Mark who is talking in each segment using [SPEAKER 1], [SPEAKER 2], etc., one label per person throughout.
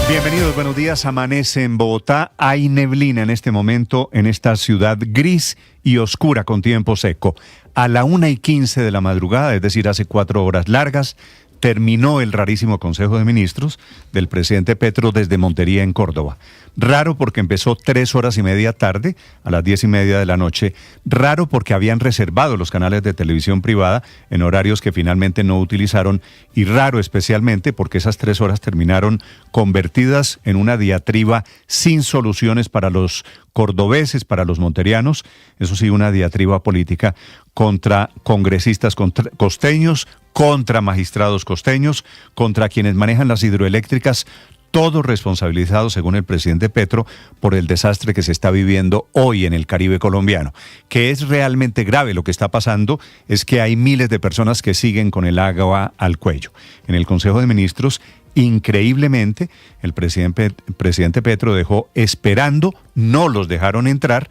[SPEAKER 1] Bienvenidos, buenos días. Amanece en Bogotá. Hay neblina en este momento en esta ciudad gris y oscura con tiempo seco. A la 1:15 de la madrugada, es decir, hace 4 horas largas, terminó el rarísimo Consejo de Ministros del presidente Petro desde Montería en Córdoba. Raro porque empezó 3 horas y media tarde, a las 10:30 de la noche. Raro porque habían reservado los canales de televisión privada en horarios que finalmente no utilizaron. Y raro especialmente porque esas 3 horas terminaron convertidas en una diatriba sin soluciones para los cordobeses, para los monterianos. Eso sí, una diatriba política contra congresistas costeños, contra magistrados costeños, contra quienes manejan las hidroeléctricas, todos responsabilizados, según el presidente Petro, por el desastre que se está viviendo hoy en el Caribe colombiano. Que es realmente grave lo que está pasando, es que hay miles de personas que siguen con el agua al cuello. En el Consejo de Ministros, increíblemente, el presidente Petro dejó esperando, no los dejaron entrar,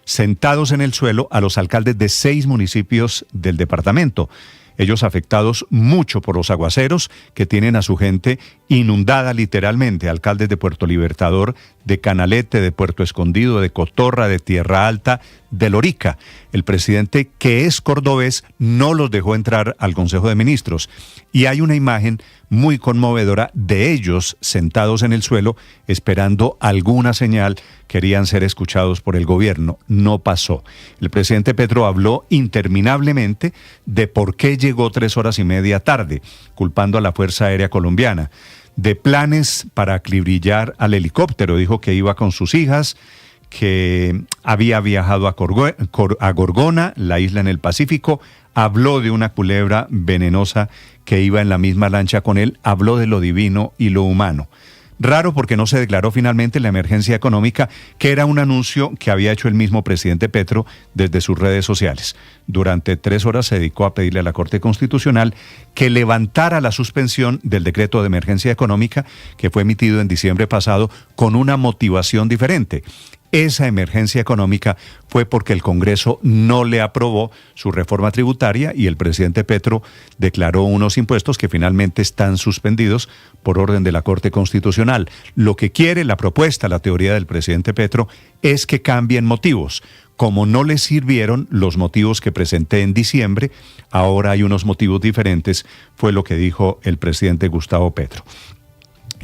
[SPEAKER 1] sentados en el suelo a los alcaldes de 6 municipios del departamento. Ellos afectados mucho por los aguaceros que tienen a su gente inundada literalmente. Alcaldes de Puerto Libertador, de Canalete, de Puerto Escondido, de Cotorra, de Tierra Alta, de Lorica. El presidente, que es cordobés, no los dejó entrar al Consejo de Ministros. Y hay una imagen muy conmovedora de ellos sentados en el suelo esperando alguna señal. Querían ser escuchados por el gobierno. No pasó. El presidente Petro habló interminablemente de por qué llegó 3 horas y media tarde, culpando a la Fuerza Aérea Colombiana. De planes para acribillar al helicóptero. Dijo que iba con sus hijas, que había viajado a Gorgona, la isla en el Pacífico. Habló de una culebra venenosa que iba en la misma lancha con él. Habló de lo divino y lo humano. Raro porque no se declaró finalmente la emergencia económica, que era un anuncio que había hecho el mismo presidente Petro desde sus redes sociales. Durante 3 horas se dedicó a pedirle a la Corte Constitucional que levantara la suspensión del decreto de emergencia económica que fue emitido en diciembre pasado con una motivación diferente. Esa emergencia económica fue porque el Congreso no le aprobó su reforma tributaria y el presidente Petro declaró unos impuestos que finalmente están suspendidos por orden de la Corte Constitucional. Lo que quiere la propuesta, la teoría del presidente Petro, es que cambien motivos. Como no le sirvieron los motivos que presenté en diciembre, ahora hay unos motivos diferentes, fue lo que dijo el presidente Gustavo Petro.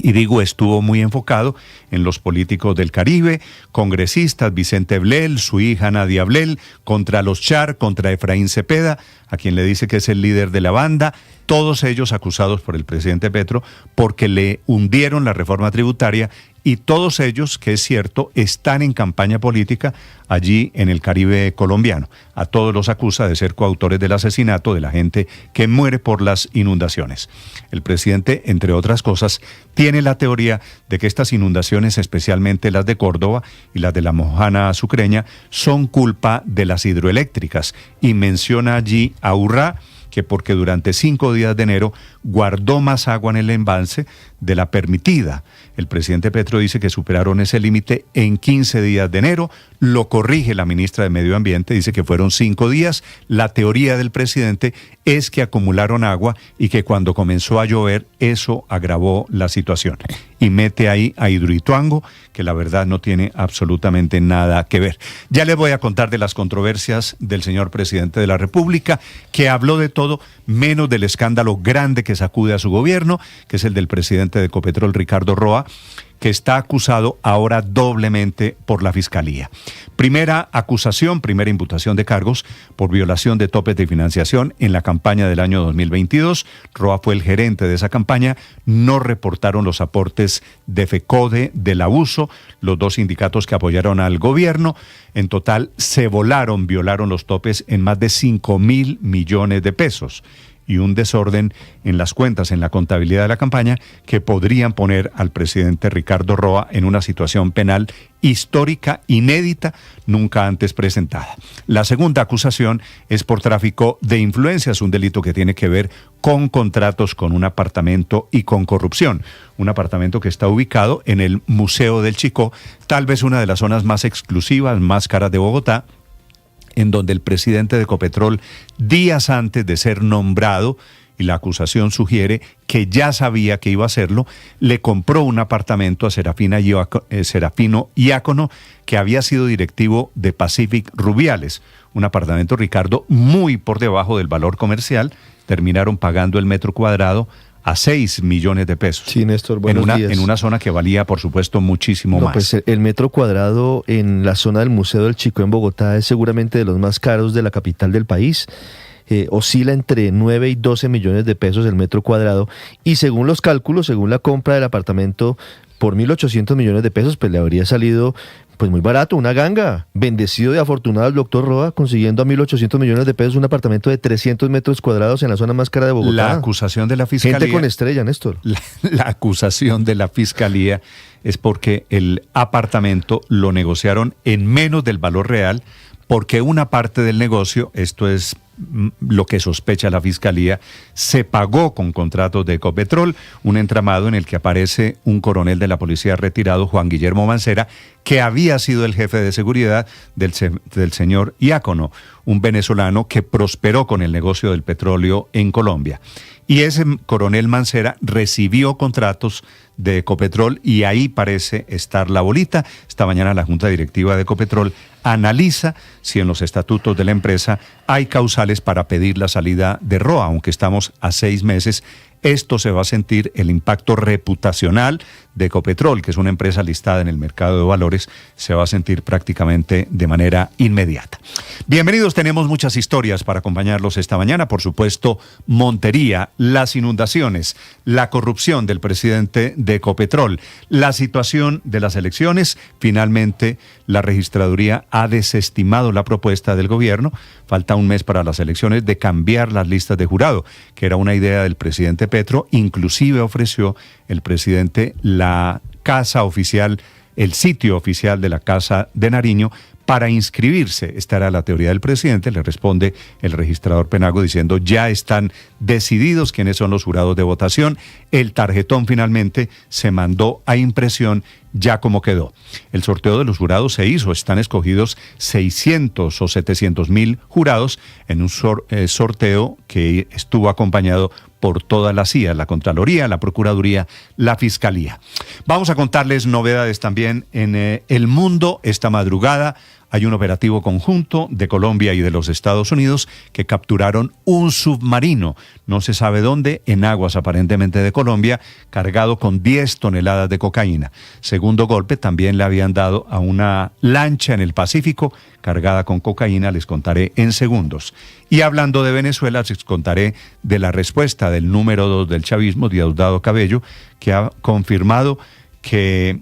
[SPEAKER 1] Y digo, estuvo muy enfocado en los políticos del Caribe, congresistas, Vicente Blel, su hija Nadia Blel, contra los Char, contra Efraín Cepeda, a quien le dice que es el líder de la banda, todos ellos acusados por el presidente Petro porque le hundieron la reforma tributaria y todos ellos, que es cierto, están en campaña política allí en el Caribe colombiano. A todos los acusa de ser coautores del asesinato de la gente que muere por las inundaciones. El presidente, entre otras cosas, tiene la teoría de que estas inundaciones, especialmente las de Córdoba y las de la Mojana Sucreña, son culpa de las hidroeléctricas y menciona allí a Urrá, que porque durante 5 días de enero guardó más agua en el embalse de la permitida. El presidente Petro dice que superaron ese límite en 15 días de enero, lo corrige la ministra de Medio Ambiente, dice que fueron 5 días. La teoría del presidente es que acumularon agua y que cuando comenzó a llover eso agravó la situación. Y mete ahí a Hidroituango, que la verdad no tiene absolutamente nada que ver. Ya les voy a contar de las controversias del señor presidente de la República, que habló de todo menos del escándalo grande que sacude a su gobierno, que es el del presidente de Ecopetrol, Ricardo Roa, que está acusado ahora doblemente por la Fiscalía. Primera acusación, primera imputación de cargos por violación de topes de financiación en la campaña del año 2022. Roa fue el gerente de esa campaña. No reportaron los aportes de FECODE, del abuso, los 2 sindicatos que apoyaron al gobierno. En total se violaron los topes en más de 5.000 millones de pesos. Y un desorden en las cuentas, en la contabilidad de la campaña, que podrían poner al presidente Ricardo Roa en una situación penal histórica, inédita, nunca antes presentada. La segunda acusación es por tráfico de influencias, un delito que tiene que ver con contratos con un apartamento y con corrupción. Un apartamento que está ubicado en el Museo del Chicó, tal vez una de las zonas más exclusivas, más caras de Bogotá, en donde el presidente de Ecopetrol, días antes de ser nombrado y la acusación sugiere que ya sabía que iba a hacerlo, le compró un apartamento a Serafino Diácono, que había sido directivo de Pacific Rubiales, un apartamento, Ricardo, muy por debajo del valor comercial. Terminaron pagando el metro cuadrado a 6 millones de pesos.
[SPEAKER 2] Sí, Néstor, buenos días.
[SPEAKER 1] En una zona que valía, por supuesto, muchísimo más.
[SPEAKER 2] Pues el metro cuadrado en la zona del Museo del Chico en Bogotá es seguramente de los más caros de la capital del país. Oscila entre 9 y 12 millones de pesos el metro cuadrado, y según los cálculos, según la compra del apartamento por 1.800 millones de pesos, pues le habría salido pues muy barato, una ganga. Bendecido y afortunado el doctor Roa, consiguiendo a 1.800 millones de pesos un apartamento de 300 metros cuadrados en la zona más cara de Bogotá.
[SPEAKER 1] La acusación de la Fiscalía...
[SPEAKER 2] Gente con estrella, Néstor.
[SPEAKER 1] La acusación de la Fiscalía es porque el apartamento lo negociaron en menos del valor real, porque una parte del negocio, esto es lo que sospecha la Fiscalía, se pagó con contratos de Ecopetrol, un entramado en el que aparece un coronel de la policía retirado, Juan Guillermo Mancera, que había sido el jefe de seguridad del señor Diácono, un venezolano que prosperó con el negocio del petróleo en Colombia. Y ese coronel Mancera recibió contratos de Ecopetrol y ahí parece estar la bolita. Esta mañana la Junta Directiva de Ecopetrol analiza si en los estatutos de la empresa hay causales para pedir la salida de Roa, aunque estamos a 6 meses. Esto se va a sentir, el impacto reputacional de Ecopetrol, que es una empresa listada en el mercado de valores, se va a sentir prácticamente de manera inmediata. Bienvenidos, tenemos muchas historias para acompañarlos esta mañana. Por supuesto, Montería, las inundaciones, la corrupción del presidente de Ecopetrol, la situación de las elecciones. Finalmente, la registraduría ha desestimado la propuesta del gobierno. Falta un mes para las elecciones, de cambiar las listas de jurado, que era una idea del presidente Petro. Inclusive ofreció el presidente la casa oficial, el sitio oficial de la Casa de Nariño para inscribirse. Esta era la teoría del presidente. Le responde el registrador Penagos diciendo: ya están decididos quiénes son los jurados de votación. El tarjetón finalmente se mandó a impresión ya como quedó. El sorteo de los jurados se hizo. Están escogidos 600 o 700 mil jurados en un sorteo que estuvo acompañado por toda la CIA, la Contraloría, la Procuraduría, la Fiscalía. Vamos a contarles novedades también en el mundo. Esta madrugada hay un operativo conjunto de Colombia y de los Estados Unidos que capturaron un submarino, no se sabe dónde, en aguas aparentemente de Colombia, cargado con 10 toneladas de cocaína. Segundo golpe también le habían dado a una lancha en el Pacífico cargada con cocaína, les contaré en segundos. Y hablando de Venezuela, les contaré de la respuesta del número 2 del chavismo, Diosdado Cabello, que ha confirmado que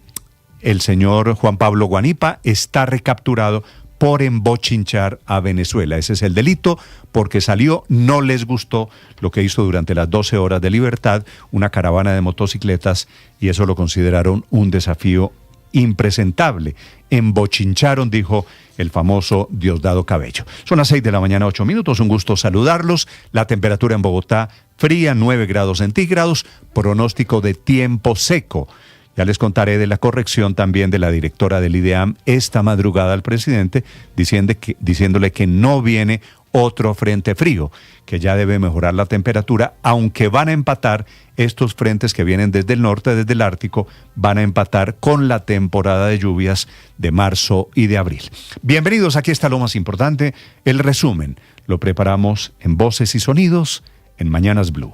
[SPEAKER 1] el señor Juan Pablo Guanipa está recapturado por embochinchar a Venezuela. Ese es el delito, porque salió, no les gustó lo que hizo durante las 12 horas de libertad, una caravana de motocicletas, y eso lo consideraron un desafío impresentable. Embochincharon, dijo el famoso Diosdado Cabello. Son las 6 de la mañana, 8 minutos. Un gusto saludarlos. La temperatura en Bogotá fría, 9 grados centígrados. Pronóstico de tiempo seco. Ya les contaré de la corrección también de la directora del IDEAM esta madrugada al presidente, diciéndole que no viene otro frente frío, que ya debe mejorar la temperatura, aunque van a empatar estos frentes que vienen desde el norte, desde el Ártico, van a empatar con la temporada de lluvias de marzo y de abril. Bienvenidos, aquí está lo más importante, el resumen. Lo preparamos en Voces y Sonidos en Mañanas Blue.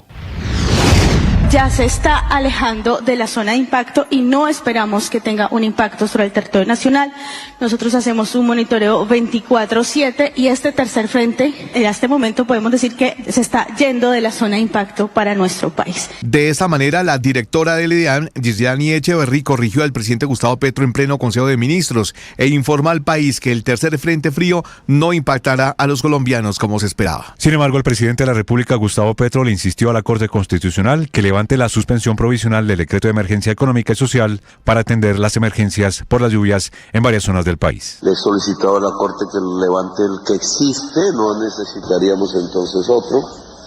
[SPEAKER 3] Ya se está alejando de la zona de impacto y no esperamos que tenga un impacto sobre el territorio nacional. Nosotros hacemos un monitoreo 24/7 y este tercer frente, en este momento podemos decir que se está yendo de la zona de impacto para nuestro país.
[SPEAKER 4] De esta manera, la directora del IDEAM, Gislani Echeverry, corrigió al presidente Gustavo Petro en pleno Consejo de Ministros e informa al país que el tercer frente frío no impactará a los colombianos como se esperaba.
[SPEAKER 5] Sin embargo, el presidente de la República, Gustavo Petro, le insistió a la Corte Constitucional que levante la suspensión provisional del decreto de emergencia económica y social para atender las emergencias por las lluvias en varias zonas del país.
[SPEAKER 6] Le he solicitado a la Corte que levante el que existe, no necesitaríamos entonces otro,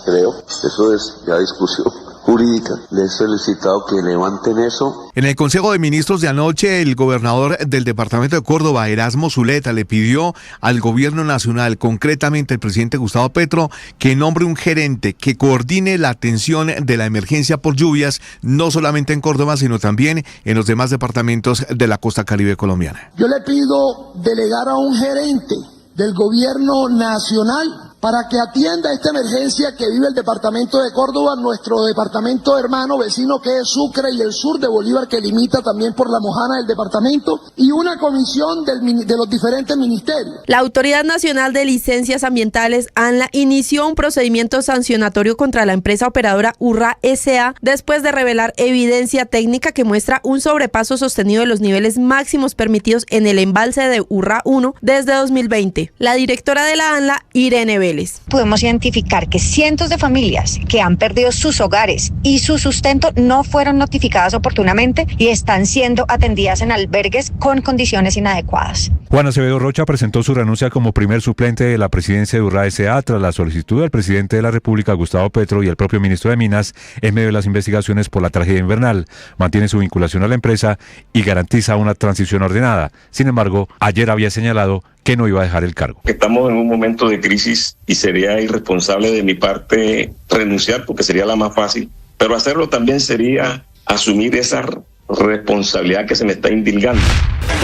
[SPEAKER 6] creo. Eso es ya discusión jurídica. Le he solicitado que levanten eso.
[SPEAKER 4] En el Consejo de Ministros de anoche, el gobernador del departamento de Córdoba, Erasmo Zuleta, le pidió al gobierno nacional, concretamente al presidente Gustavo Petro, que nombre un gerente que coordine la atención de la emergencia por lluvias, no solamente en Córdoba, sino también en los demás departamentos de la costa caribe colombiana.
[SPEAKER 7] Yo le pido delegar a un gerente del gobierno nacional para que atienda esta emergencia que vive el departamento de Córdoba, nuestro departamento hermano vecino que es Sucre y el sur de Bolívar que limita también por la mojana del departamento, y una comisión de los diferentes ministerios.
[SPEAKER 8] La Autoridad Nacional de Licencias Ambientales, ANLA, inició un procedimiento sancionatorio contra la empresa operadora Urra S.A. después de revelar evidencia técnica que muestra un sobrepaso sostenido de los niveles máximos permitidos en el embalse de Urra 1 desde 2020. La directora de la ANLA, Irene Vélez.
[SPEAKER 9] Podemos identificar que cientos de familias que han perdido sus hogares y su sustento no fueron notificadas oportunamente y están siendo atendidas en albergues con condiciones inadecuadas.
[SPEAKER 5] Juan Acevedo Rocha presentó su renuncia como primer suplente de la presidencia de Urra S.A. tras la solicitud del presidente de la República, Gustavo Petro, y el propio ministro de Minas en medio de las investigaciones por la tragedia invernal. Mantiene su vinculación a la empresa y garantiza una transición ordenada. Sin embargo, ayer había señalado que no iba a dejar el cargo.
[SPEAKER 10] Estamos en un momento de crisis y sería irresponsable de mi parte renunciar porque sería la más fácil, pero hacerlo también sería asumir esa responsabilidad que se me está indilgando.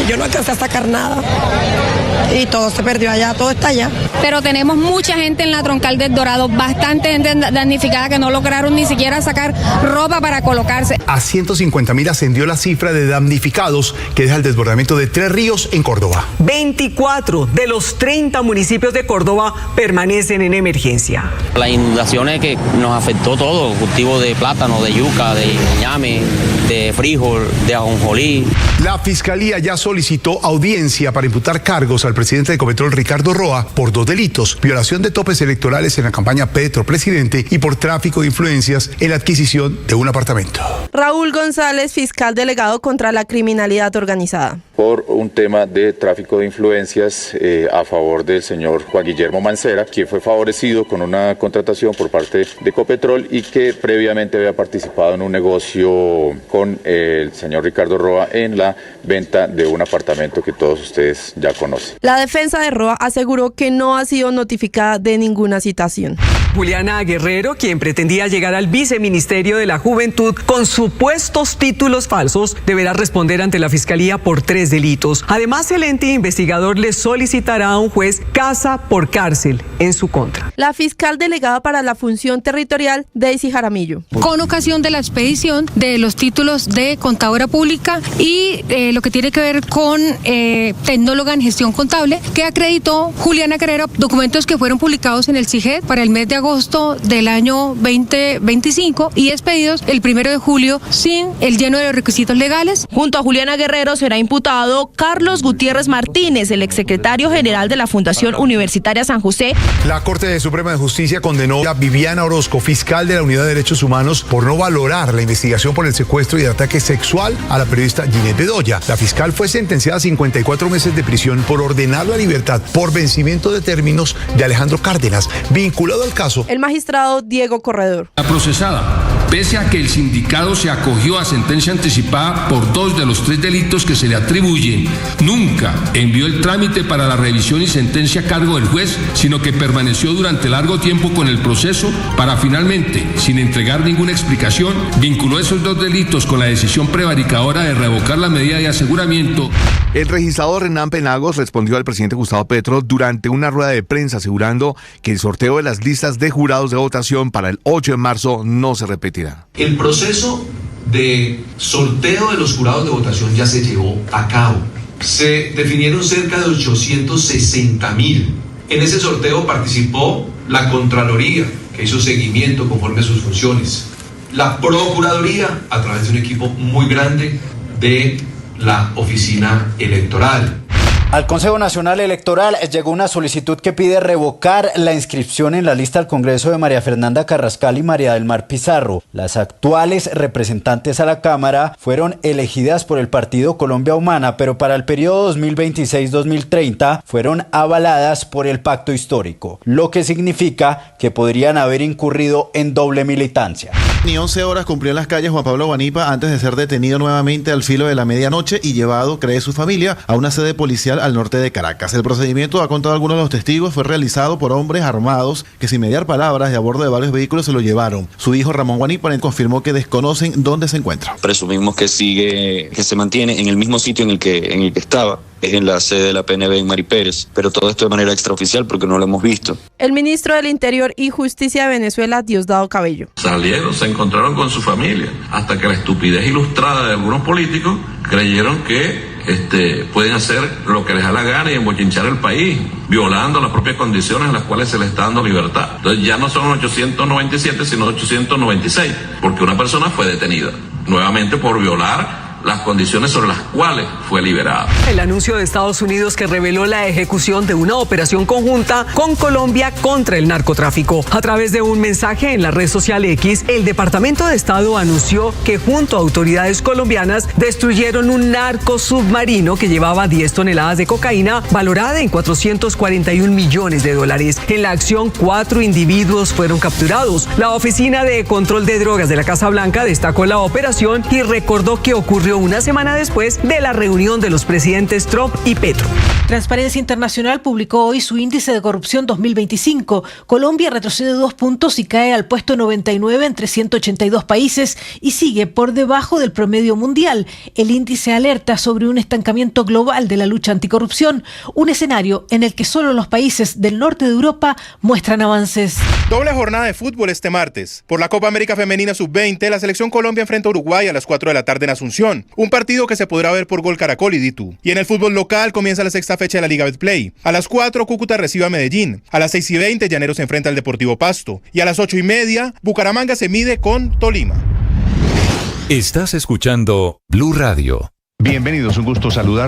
[SPEAKER 11] Yo no alcancé a sacar nada y todo se perdió allá, todo está allá.
[SPEAKER 12] Pero tenemos mucha gente en la troncal del Dorado, bastante gente damnificada que no lograron ni siquiera sacar ropa para colocarse.
[SPEAKER 13] A 150.000 ascendió la cifra de damnificados que deja el desbordamiento de 3 ríos en Córdoba.
[SPEAKER 14] 24 de los 30 municipios de Córdoba permanecen en emergencia.
[SPEAKER 15] Las inundaciones que nos afectó todo, cultivo de plátano, de yuca, de ñame, de frijol, de ajonjolí.
[SPEAKER 13] La Fiscalía ya solicitó audiencia para imputar cargos al presidente de Ecopetrol, Ricardo Roa, por 2 delitos: violación de topes electorales en la campaña Petro Presidente y por tráfico de influencias en la adquisición de un apartamento.
[SPEAKER 8] Raúl González, fiscal delegado contra la criminalidad organizada.
[SPEAKER 16] Por un tema de tráfico de influencias a favor del señor Juan Guillermo Mancera, quien fue favorecido con una contratación por parte de Ecopetrol y que previamente había participado en un negocio con el señor Ricardo Roa en la venta de un apartamento que todos ustedes ya conocen.
[SPEAKER 8] La defensa de Roa aseguró que no ha sido notificada de ninguna citación.
[SPEAKER 14] Juliana Guerrero, quien pretendía llegar al viceministerio de la Juventud con supuestos títulos falsos, deberá responder ante la Fiscalía por 3 delitos. Además, el ente investigador le solicitará a un juez casa por cárcel en su contra.
[SPEAKER 8] La fiscal delegada para la función territorial, Daisy Jaramillo.
[SPEAKER 12] Con ocasión de la expedición de los títulos de contadora pública y lo que tiene que ver con tecnóloga en gestión contable, que acreditó Juliana Guerrero, documentos que fueron publicados en el CIGED para el mes de agosto del año 2025 y expedidos el 1 de julio sin el lleno de los requisitos legales.
[SPEAKER 17] Junto a Juliana Guerrero será imputado Carlos Gutiérrez Martínez, el exsecretario general de la Fundación Universitaria San José.
[SPEAKER 13] La Corte Suprema de Justicia condenó a Viviana Orozco, fiscal de la Unidad de Derechos Humanos, por no valorar la investigación por el secuestro y el ataque sexual a la periodista Ginette Bedoya. La fiscal fue sentenciada a 54 meses de prisión por ordenar la libertad por vencimiento de términos de Alejandro Cárdenas, vinculado al caso.
[SPEAKER 8] El magistrado Diego Corredor.
[SPEAKER 18] La procesada, pese a que el sindicado se acogió a sentencia anticipada por 2 de los 3 delitos que se le atribuyen, nunca envió el trámite para la revisión y sentencia a cargo del juez, sino que permaneció durante largo tiempo con el proceso para finalmente, sin entregar ninguna explicación, vinculó esos 2 delitos con la decisión prevaricadora de revocar la medida de aseguramiento.
[SPEAKER 4] El registrador Hernán Penagos respondió al presidente Gustavo Petro durante una rueda de prensa asegurando que el sorteo de las listas de jurados de votación para el 8 de marzo no se repetirá.
[SPEAKER 19] El proceso de sorteo de los jurados de votación ya se llevó a cabo. Se definieron cerca de 860.000. En ese sorteo participó la Contraloría, que hizo seguimiento conforme a sus funciones. La Procuraduría, a través de un equipo muy grande de la Oficina Electoral.
[SPEAKER 20] Al Consejo Nacional Electoral llegó una solicitud que pide revocar la inscripción en la lista al Congreso de María Fernanda Carrascal y María del Mar Pizarro. Las actuales representantes a la Cámara fueron elegidas por el Partido Colombia Humana, pero para el periodo 2026-2030 fueron avaladas por el Pacto Histórico, lo que significa que podrían haber incurrido en doble militancia.
[SPEAKER 21] Ni 11 horas cumplió en las calles Juan Pablo Guanipa antes de ser detenido nuevamente al filo de la medianoche y llevado, cree su familia, a una sede policial al norte de Caracas. El procedimiento, ha contado algunos de los testigos, fue realizado por hombres armados que sin mediar palabras y a bordo de varios vehículos se lo llevaron. Su hijo Ramón Guanipa confirmó que desconocen dónde se encuentra.
[SPEAKER 22] Presumimos que se mantiene en el mismo sitio en el que estaba, es en la sede de la PNB en Mari Pérez, pero todo esto de manera extraoficial porque no lo hemos visto.
[SPEAKER 8] El ministro del Interior y Justicia de Venezuela, Diosdado Cabello.
[SPEAKER 23] Salieron, se encontraron con su familia, hasta que la estupidez ilustrada de algunos políticos creyeron que pueden hacer lo que les da la gana y embochinchar el país, violando las propias condiciones en las cuales se les está dando libertad. Entonces ya no son 897, sino 896, porque una persona fue detenida nuevamente por violar las condiciones sobre las cuales fue liberada.
[SPEAKER 14] El anuncio de Estados Unidos que reveló la ejecución de una operación conjunta con Colombia contra el narcotráfico. A través de un mensaje en la red social X, el Departamento de Estado anunció que junto a autoridades colombianas destruyeron un narco submarino que llevaba 10 toneladas de cocaína valorada en $441 millones. En la acción, 4 individuos fueron capturados. La Oficina de Control de Drogas de la Casa Blanca destacó la operación y recordó que ocurrió una semana después de la reunión de los presidentes Trump y Petro.
[SPEAKER 24] Transparencia Internacional publicó hoy su índice de corrupción 2025. Colombia retrocede 2 puntos y cae al puesto 99 entre 182 países y sigue por debajo del promedio mundial. El índice alerta sobre un estancamiento global de la lucha anticorrupción, un escenario en el que solo los países del norte de Europa muestran avances.
[SPEAKER 25] Doble jornada de fútbol este martes. Por la Copa América Femenina Sub-20, la selección Colombia enfrenta a Uruguay a las 4 de la tarde en Asunción. Un partido que se podrá ver por Gol Caracol y Ditu. Y en el fútbol local comienza la sexta fecha de la Liga Betplay. A las 4, Cúcuta recibe a Medellín. A las 6:20, Llaneros se enfrenta al Deportivo Pasto. Y a las 8:30, Bucaramanga se mide con Tolima.
[SPEAKER 26] Estás escuchando Blue Radio.
[SPEAKER 1] Bienvenidos, un gusto saludar.